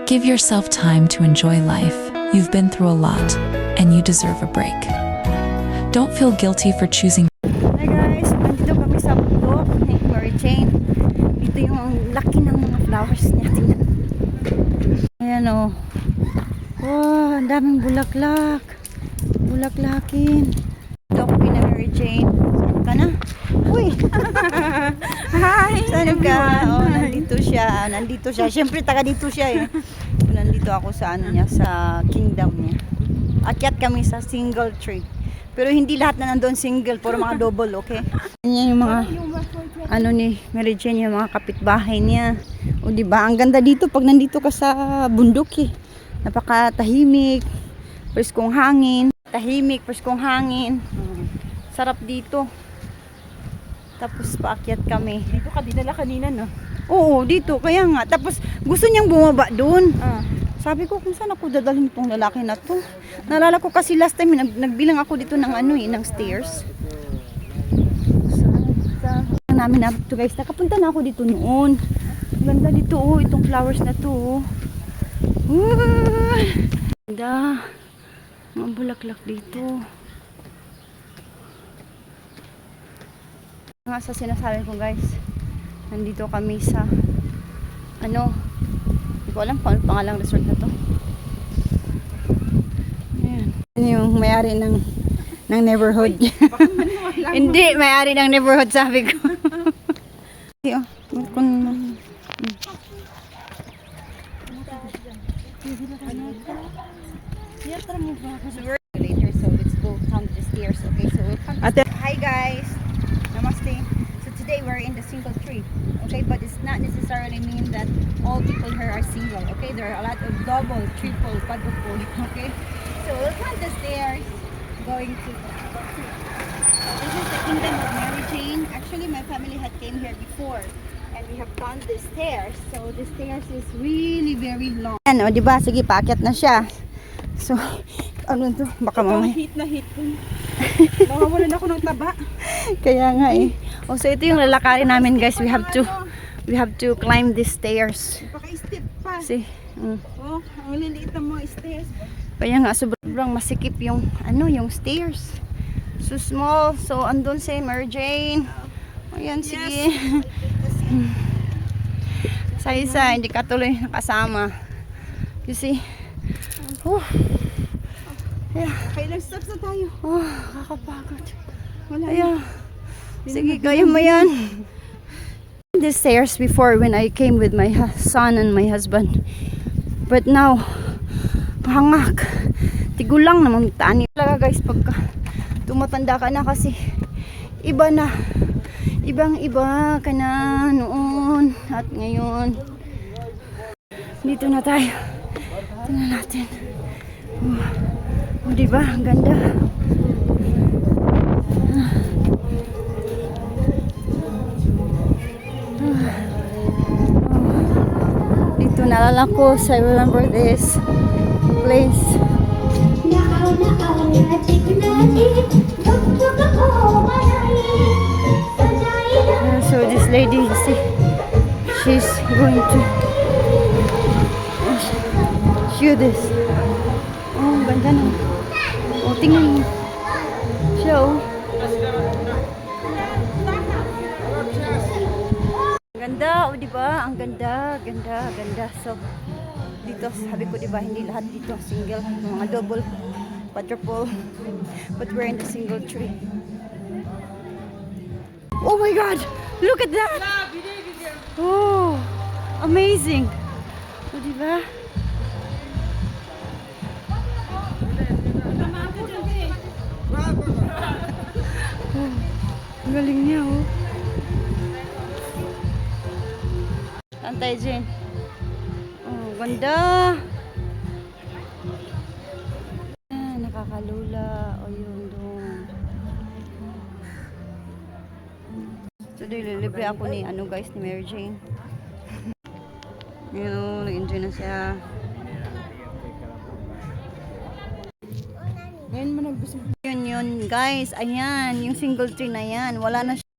Give yourself time to enjoy life. You've been through a lot, and you deserve a break. Don't feel guilty for choosing. Hi guys, nandito kami sa bundok ni Mary Jane. Dito yung laki ng mga flowers niya. Tingnan. Ayan o. Wow, ang daming bulaklak. Bulaklakin. Dito ako na Mary Jane. Saan ka na? Uy! Hi! Saan ka? Oh, nandito siya. Nandito siya. Siyempre, taga dito siya eh. Nandito ako sa ano niya, sa kingdom niya. Akyat kami sa single tree. Pero hindi lahat na nandoon single, puro mga double, okay? Yan yung mga ano ni Mary Jane, yung mga kapitbahay niya. O di ba? Ang ganda dito pag nandito ka sa bundok eh. Napakatahimik, preskong hangin. Tahimik, preskong hangin. Sarap dito. Tapos paakyat kami. Dito ka dinala kanina, no? Oo, dito. Kaya nga. Tapos gusto niyang bumaba doon. Sabi ko, kung saan ako dadalhin tong lalaki na to? Naalala ko kasi last time, nagbilang ako dito ng ano ng stairs. Sa namin na to guys. Nakapunta na ako dito noon. Ganda dito, oh. Itong flowers na to, oh. Ganda. Mga bulaklak dito. Nga sa sinasabi ko guys, nandito kami sa ano, hindi ko alam kung ano pangalang resort na to. Ayan. Ano yung may-ari ng neighborhood? Hindi, may-ari ng neighborhood sabi ko. Okay, oh. Later, so let's go count the stairs. Okay, so we'll count the Hi guys! Namaste. So today we're in the single tree. Okay, but it's not necessarily mean that all people here are single. Okay, there are a lot of double, triple, quadruple. Okay, so we'll count the stairs going to. This is the kingdom of Mary Jane. Actually, my family had came here before, and we have gone the stairs. So the stairs is really very long. Ano, di ba? Sige, paakyat na siya. So, ano to? Baka mamaya. Hit na hit. Mawawalan ako ng taba. Kaya nga eh. Oh, so ito yung lalakarin namin guys. We have to climb these stairs. Paka-step pa. See. Oh, ang liliit na mga stairs. Kaya nga sobrang masikip yung ano, yung stairs. So small. So andun si Mary Jane. Ayan, sige. Sa isa, hindi ka tuloy nakasama. You see? Oh. Yeah. Kailang steps na tayo. Oh, kakapagod. Wala Ayan. Sige, kaya mo yan. The stairs before when I came with my son and my husband. But now, hangak. Tigulang naman tani. Talaga guys, pagka tumatanda ka na kasi iba na. Ibang-iba ka na noon at ngayon. Dito na tayo. Tingnan natin. Oh, diba? Ang ganda. Dito naalala ko, I remember this place. So this lady, see, she's going to show this. Oh, ang ganda na. Oh, tingnan mo. Show. Ganda, oh, di ba? Ang ganda, ganda. So, dito, sabi ko, di ba, hindi lahat dito single, mga double, quadruple, but we're in the single tree. Oh my God! Look at that! Oh, amazing! Oh, di ba? Oh, ang galing niya, oh. Tantay, Jen. Oh, ganda. Ah, nakakalula. O yun doon. So, nililibre ako ni, ano guys, ni Mary Jane. Yun, nag-enjoy na siya. Yun guys, ayan, yung single tree na yan. Wala na siya.